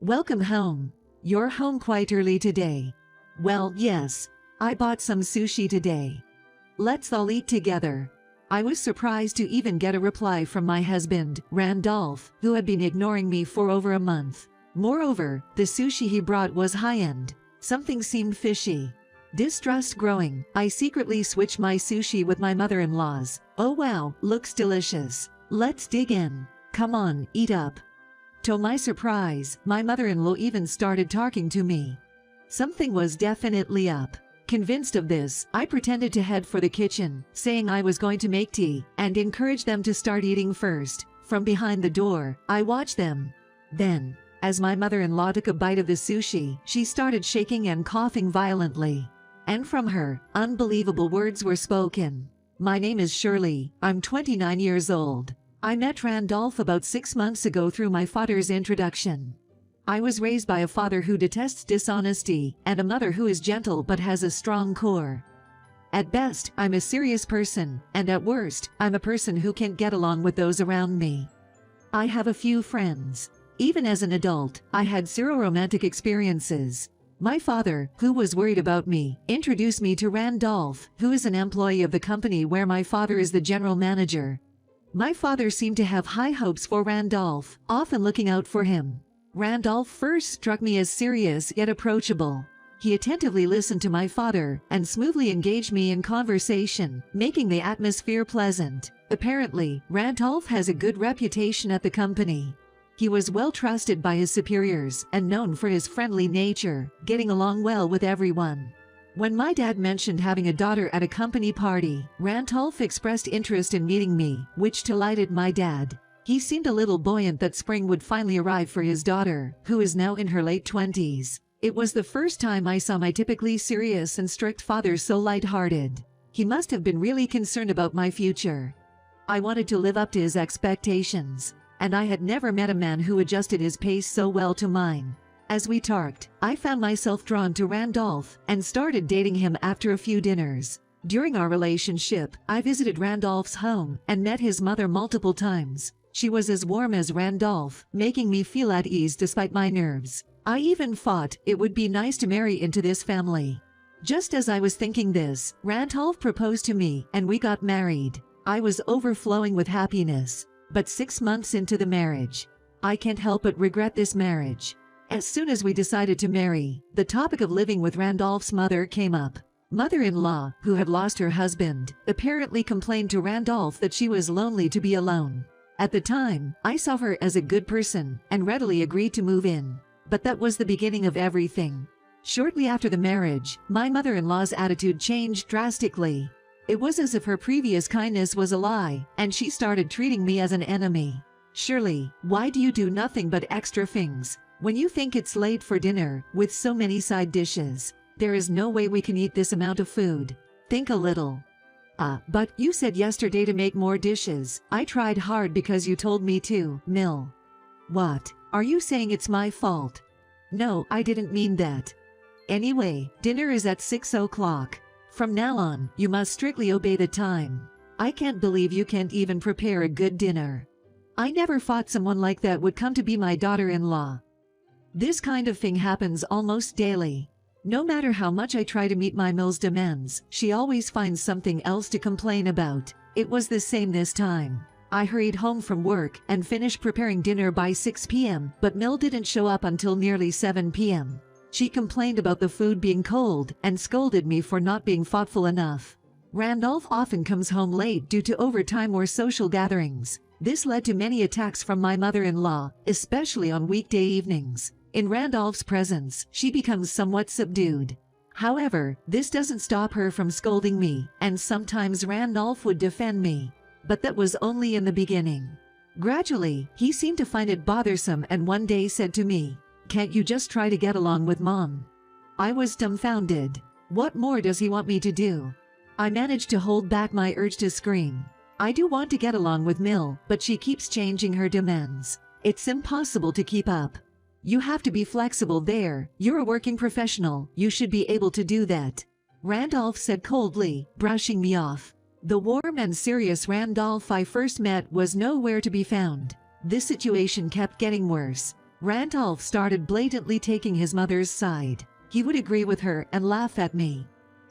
Welcome home. You're home quite early today. Well, yes, I bought some sushi today. Let's all eat together. I was surprised to even get a reply from my husband, Randolph, who had been ignoring me for over a month. Moreover, the sushi he brought was high-end. Something seemed fishy. Distrust growing, I secretly switched my sushi with my mother-in-law's. Oh wow, looks delicious. Let's dig in. Come on, eat up. To my surprise, my mother-in-law even started talking to me. Something was definitely up. Convinced of this, I pretended to head for the kitchen, saying I was going to make tea, and encouraged them to start eating first. From behind the door, I watched them. Then, as my mother-in-law took a bite of the sushi, she started shaking and coughing violently. And from her, unbelievable words were spoken. My name is Shirley, I'm 29 years old. I met Randolph about 6 months ago through my father's introduction. I was raised by a father who detests dishonesty and a mother who is gentle but has a strong core. At best, I'm a serious person, and at worst, I'm a person who can't get along with those around me. I have a few friends. Even as an adult, I had zero romantic experiences. My father, who was worried about me, introduced me to Randolph, who is an employee of the company where my father is the general manager. My father seemed to have high hopes for Randolph, often looking out for him. Randolph first struck me as serious yet approachable. He attentively listened to my father and smoothly engaged me in conversation, making the atmosphere pleasant. Apparently, Randolph has a good reputation at the company. He was well trusted by his superiors and known for his friendly nature, getting along well with everyone. When my dad mentioned having a daughter at a company party, Randolph expressed interest in meeting me, which delighted my dad. He seemed a little buoyant that spring would finally arrive for his daughter, who is now in her late 20s. It was the first time I saw my typically serious and strict father so light-hearted. He must have been really concerned about my future. I wanted to live up to his expectations, and I had never met a man who adjusted his pace so well to mine. As we talked, I found myself drawn to Randolph and started dating him after a few dinners. During our relationship, I visited Randolph's home and met his mother multiple times. She was as warm as Randolph, making me feel at ease despite my nerves. I even thought it would be nice to marry into this family. Just as I was thinking this, Randolph proposed to me and we got married. I was overflowing with happiness. But 6 months into the marriage, I can't help but regret this marriage. As soon as we decided to marry, the topic of living with Randolph's mother came up. Mother-in-law, who had lost her husband, apparently complained to Randolph that she was lonely to be alone. At the time, I saw her as a good person and readily agreed to move in. But that was the beginning of everything. Shortly after the marriage, my mother-in-law's attitude changed drastically. It was as if her previous kindness was a lie, and she started treating me as an enemy. Shirley, why do you do nothing but extra things? When you think it's late for dinner, with so many side dishes, there is no way we can eat this amount of food. Think a little. But you said yesterday to make more dishes. I tried hard because you told me to, Mill. What? Are you saying it's my fault? No, I didn't mean that. Anyway, dinner is at 6 o'clock. From now on, you must strictly obey the time. I can't believe you can't even prepare a good dinner. I never thought someone like that would come to be my daughter-in-law. This kind of thing happens almost daily. No matter how much I try to meet my Mill's demands, she always finds something else to complain about. It was the same this time. I hurried home from work and finished preparing dinner by 6 p.m., but Mill didn't show up until nearly 7 p.m. She complained about the food being cold and scolded me for not being thoughtful enough. Randolph often comes home late due to overtime or social gatherings. This led to many attacks from my mother-in-law, especially on weekday evenings. In Randolph's presence, she becomes somewhat subdued. However, this doesn't stop her from scolding me, and sometimes Randolph would defend me. But that was only in the beginning. Gradually, he seemed to find it bothersome and one day said to me, "Can't you just try to get along with Mom?" I was dumbfounded. What more does he want me to do? I managed to hold back my urge to scream. I do want to get along with Mill, but she keeps changing her demands. It's impossible to keep up. You have to be flexible there. You're a working professional. You should be able to do that. Randolph said coldly, brushing me off. The warm and serious Randolph I first met was nowhere to be found. This situation kept getting worse. Randolph started blatantly taking his mother's side. He would agree with her and laugh at me.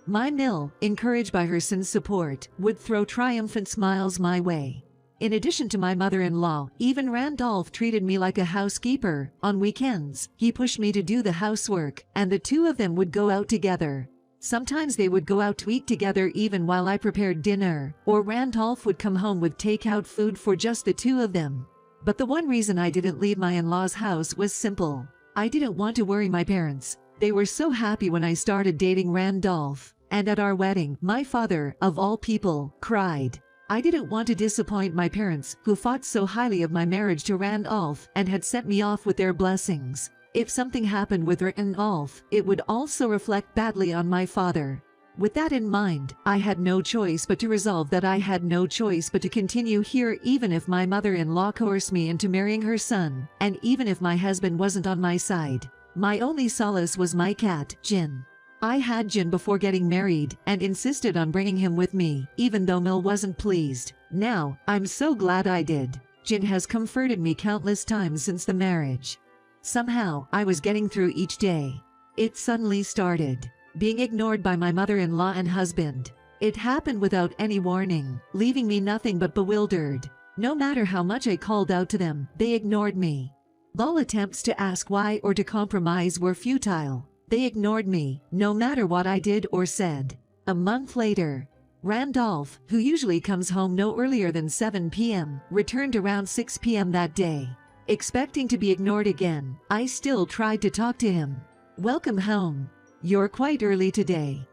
My Mill, encouraged by her son's support, would throw triumphant smiles my way. In addition to my mother-in-law, even Randolph treated me like a housekeeper. On weekends, he pushed me to do the housework, and the two of them would go out together. Sometimes they would go out to eat together even while I prepared dinner, or Randolph would come home with takeout food for just the two of them. But the one reason I didn't leave my in-laws' house was simple. I didn't want to worry my parents. They were so happy when I started dating Randolph, and at our wedding, my father, of all people, cried. I didn't want to disappoint my parents, who thought so highly of my marriage to Randolph and had sent me off with their blessings. If something happened with Randolph, it would also reflect badly on my father. With that in mind, I had no choice but to resolve that I had no choice but to continue here even if my mother-in-law coerced me into marrying her son, and even if my husband wasn't on my side. My only solace was my cat, Jin. I had Jin before getting married and insisted on bringing him with me, even though Mill wasn't pleased. Now, I'm so glad I did. Jin has comforted me countless times since the marriage. Somehow, I was getting through each day. It suddenly started. Being ignored by my mother-in-law and husband. It happened without any warning, leaving me nothing but bewildered. No matter how much I called out to them, they ignored me. All attempts to ask why or to compromise were futile. They ignored me, no matter what I did or said. A month later, Randolph, who usually comes home no earlier than 7 p.m., returned around 6 p.m. that day. Expecting to be ignored again, I still tried to talk to him. Welcome home. You're quite early today.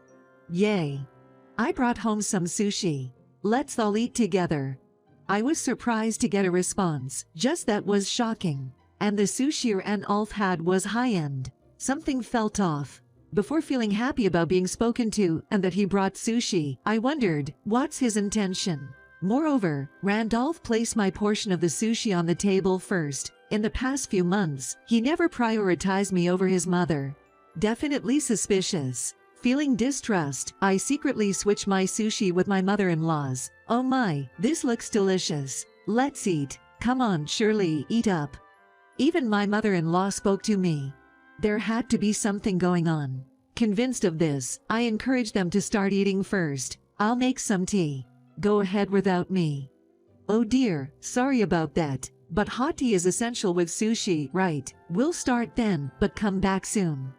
Yay. I brought home some sushi. Let's all eat together. I was surprised to get a response, just that was shocking. And the sushi Randolph had was high-end. Something felt off. Before feeling happy about being spoken to and that he brought sushi, I wondered, what's his intention? Moreover, Randolph placed my portion of the sushi on the table first. In the past few months, he never prioritized me over his mother. Definitely suspicious. Feeling distrust, I secretly switched my sushi with my mother-in-law's. Oh my, this looks delicious. Let's eat. Come on, Shirley, eat up. Even my mother-in-law spoke to me. There had to be something going on. Convinced of this, I encouraged them to start eating first. I'll make some tea. Go ahead without me. Oh dear, sorry about that. But hot tea is essential with sushi, right? We'll start then, but come back soon.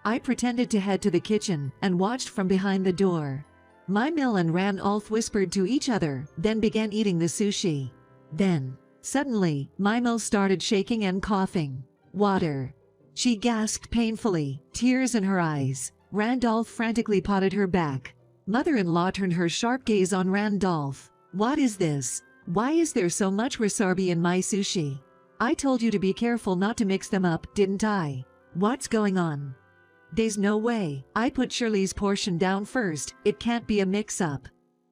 I pretended to head to the kitchen and watched from behind the door. My Mill and Randolph whispered to each other, then began eating the sushi. Then, suddenly, my Mill started shaking and coughing. Water. She gasped painfully, tears in her eyes. Randolph frantically patted her back. Mother-in-law turned her sharp gaze on Randolph. What is this? Why is there so much wasabi in my sushi? I told you to be careful not to mix them up, didn't I? What's going on? There's no way. I put Shirley's portion down first. It can't be a mix-up.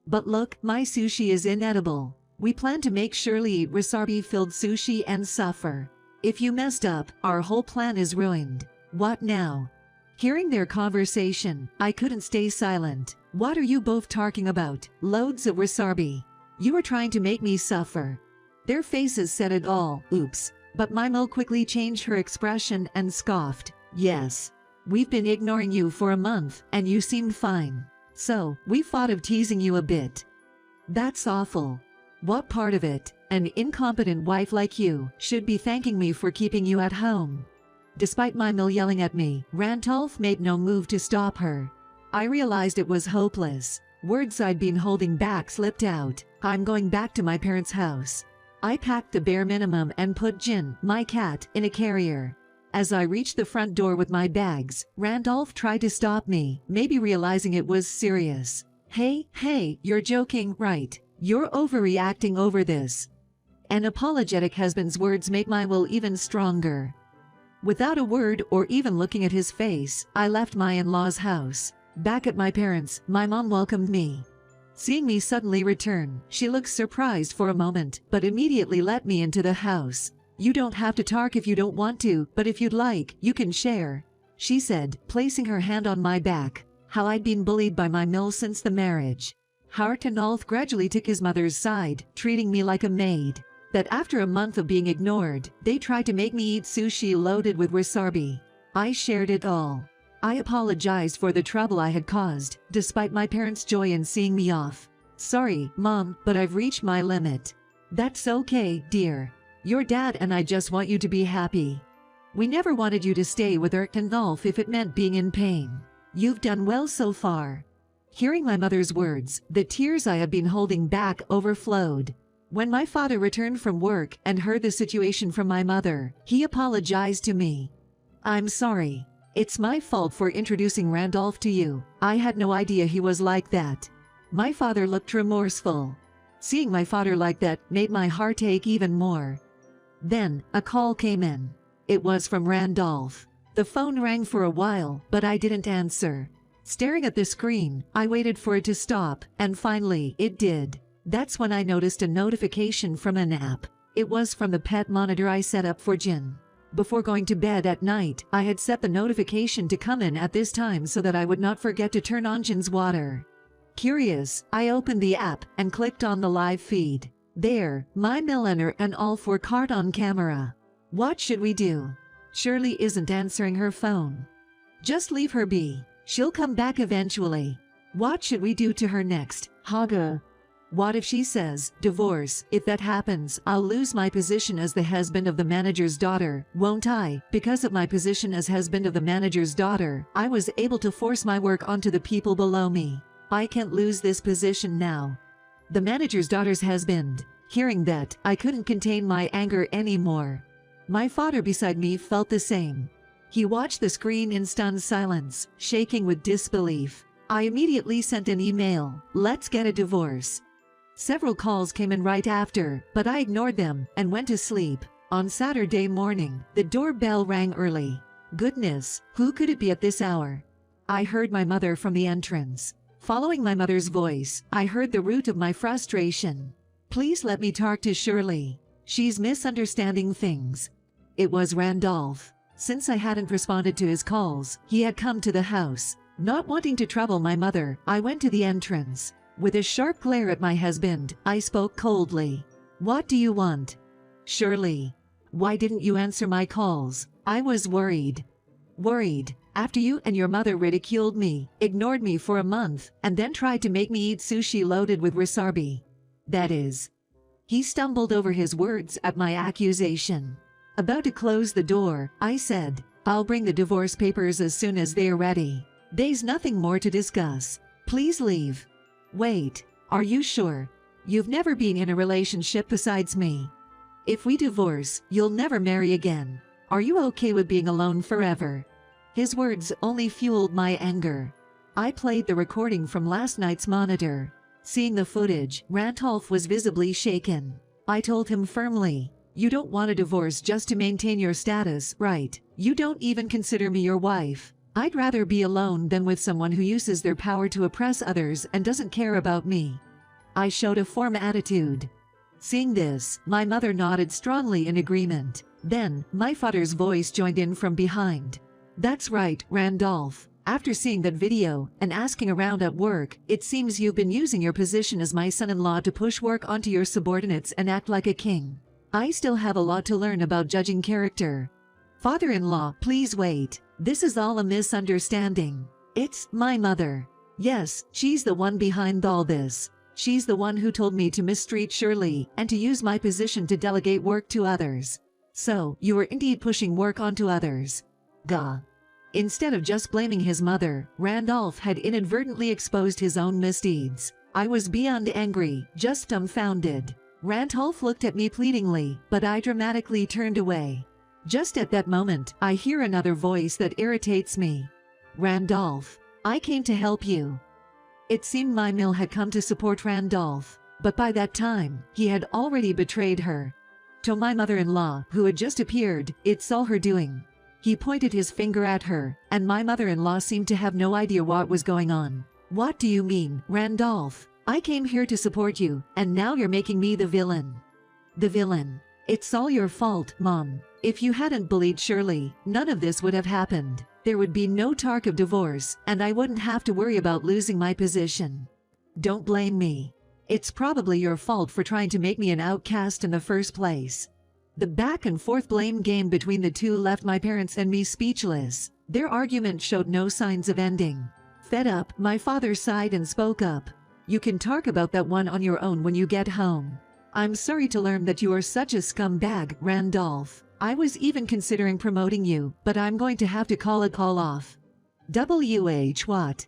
But look, my sushi is inedible. We plan to make Shirley eat wasabi-filled sushi and suffer. If you messed up, our whole plan is ruined. What now? Hearing their conversation, I couldn't stay silent. What are you both talking about? Loads of wasabi. You are trying to make me suffer. Their faces said it all. Oops. But my Mill quickly changed her expression and scoffed. Yes. We've been ignoring you for a month, and you seemed fine. So, we thought of teasing you a bit. That's awful. What part of it? An incompetent wife like you should be thanking me for keeping you at home. Despite my Mill yelling at me, Randolph made no move to stop her. I realized it was hopeless. Words I'd been holding back slipped out. I'm going back to my parents' house. I packed the bare minimum and put Jin, my cat, in a carrier. As I reached the front door with my bags, Randolph tried to stop me, maybe realizing it was serious. Hey, you're joking, right? You're overreacting over this. An apologetic husband's words made my will even stronger. Without a word or even looking at his face, I left my in-laws' house. Back at my parents', my mom welcomed me. Seeing me suddenly return, she looked surprised for a moment, but immediately let me into the house. You don't have to talk if you don't want to, but if you'd like, you can share, she said, placing her hand on my back. How I'd been bullied by my Mill since the marriage. Randolph gradually took his mother's side, treating me like a maid. that after a month of being ignored, they tried to make me eat sushi loaded with wasabi. I shared it all. I apologized for the trouble I had caused, despite my parents' joy in seeing me off. Sorry, Mom, but I've reached my limit. That's okay, dear. Your dad and I just want you to be happy. We never wanted you to stay with Randolph if it meant being in pain. You've done well so far. Hearing my mother's words, the tears I had been holding back overflowed. When my father returned from work and heard the situation from my mother, he apologized to me. I'm sorry. It's my fault for introducing Randolph to you. I had no idea he was like that. My father looked remorseful. Seeing my father like that made my heart ache even more. Then, a call came in. It was from Randolph. The phone rang for a while, but I didn't answer. Staring at the screen, I waited for it to stop, and finally, it did. That's when I noticed a notification from an app. It was from the pet monitor I set up for Jin. Before going to bed at night, I had set the notification to come in at this time so that I would not forget to turn on Jin's water. Curious, I opened the app and clicked on the live feed. There, my milliner and all were caught on camera. What should we do? Shirley isn't answering her phone. Just leave her be. She'll come back eventually. What should we do to her next, Haga? What if she says, divorce? If that happens, I'll lose my position as the husband of the manager's daughter, won't I? Because of my position as husband of the manager's daughter, I was able to force my work onto the people below me. I can't lose this position now. The manager's daughter's husband. Hearing that, I couldn't contain my anger anymore. My father beside me felt the same. He watched the screen in stunned silence, shaking with disbelief. I immediately sent an email, let's get a divorce. Several calls came in right after, but I ignored them and went to sleep. On Saturday morning, the doorbell rang early. Goodness, who could it be at this hour? I heard my mother from the entrance. Following my mother's voice, I heard the root of my frustration. Please let me talk to Shirley. She's misunderstanding things. It was Randolph. Since I hadn't responded to his calls, he had come to the house. Not wanting to trouble my mother, I went to the entrance. With a sharp glare at my husband, I spoke coldly. What do you want? Shirley. Why didn't you answer my calls? I was worried. Worried. After you and your mother ridiculed me, ignored me for a month, and then tried to make me eat sushi loaded with wasabi. That is. He stumbled over his words at my accusation. About to close the door, I said, I'll bring the divorce papers as soon as they're ready. There's nothing more to discuss. Please leave. Wait, are you sure? You've never been in a relationship besides me. If we divorce, you'll never marry again. Are you okay with being alone forever? His words only fueled my anger. I played the recording from last night's monitor. Seeing the footage, Randolph was visibly shaken. I told him firmly, you don't want a divorce just to maintain your status, right? You don't even consider me your wife. I'd rather be alone than with someone who uses their power to oppress others and doesn't care about me. I showed a firm attitude. Seeing this, my mother nodded strongly in agreement. Then, my father's voice joined in from behind. That's right, Randolph. After seeing that video and asking around at work, it seems you've been using your position as my son-in-law to push work onto your subordinates and act like a king. I still have a lot to learn about judging character. Father-in-law, please wait. This is all a misunderstanding. It's my mother. Yes, she's the one behind all this. She's the one who told me to mistreat Shirley and to use my position to delegate work to others. So, you were indeed pushing work onto others. Gah. Instead of just blaming his mother, Randolph had inadvertently exposed his own misdeeds. I was beyond angry, just dumbfounded. Randolph looked at me pleadingly, but I dramatically turned away. Just at that moment, I hear another voice that irritates me. Randolph, I came to help you. It seemed my mill had come to support Randolph, but by that time, he had already betrayed her. To my mother-in-law, who had just appeared, it's all her doing. He pointed his finger at her, and my mother-in-law seemed to have no idea what was going on. What do you mean, Randolph? I came here to support you, and now you're making me the villain. The villain. It's all your fault, Mom. If you hadn't bullied Shirley, none of this would have happened. There would be no talk of divorce, and I wouldn't have to worry about losing my position. Don't blame me. It's probably your fault for trying to make me an outcast in the first place. The back and forth blame game between the two left my parents and me speechless. Their argument showed no signs of ending. Fed up, my father sighed and spoke up. You can talk about that one on your own when you get home. I'm sorry to learn that you are such a scumbag, Randolph. I was even considering promoting you, but I'm going to have to call a call off. What?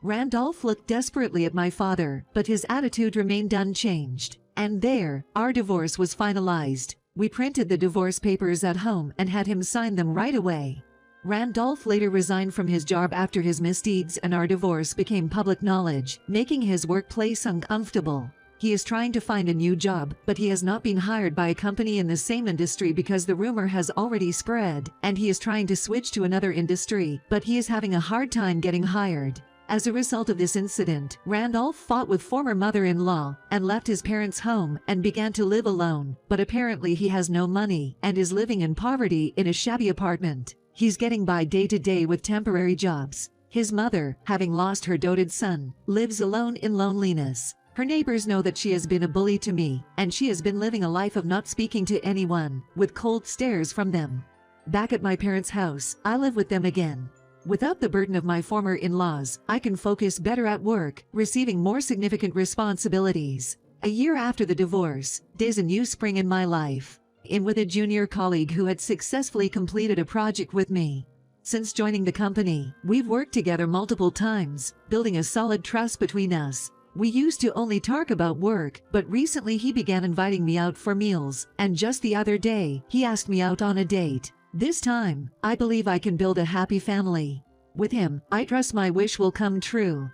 Randolph looked desperately at my father, but his attitude remained unchanged. And there, our divorce was finalized. We printed the divorce papers at home and had him sign them right away. Randolph later resigned from his job after his misdeeds and our divorce became public knowledge, making his workplace uncomfortable. He is trying to find a new job, but he has not been hired by a company in the same industry because the rumor has already spread, and he is trying to switch to another industry, but he is having a hard time getting hired. As a result of this incident, Randolph fought with former mother-in-law and left his parents' home and began to live alone, but apparently he has no money and is living in poverty in a shabby apartment. He's getting by day to day with temporary jobs. His mother, having lost her doted son, lives alone in loneliness. Her neighbors know that she has been a bully to me, and she has been living a life of not speaking to anyone, with cold stares from them. Back at my parents' house, I live with them again. Without the burden of my former in-laws, I can focus better at work, receiving more significant responsibilities. A year after the divorce, there's a new spring in my life. In with a junior colleague who had successfully completed a project with me. Since joining the company, we've worked together multiple times, building a solid trust between us. We used to only talk about work, but recently he began inviting me out for meals, and just the other day, he asked me out on a date. This time, I believe I can build a happy family. With him, I trust my wish will come true.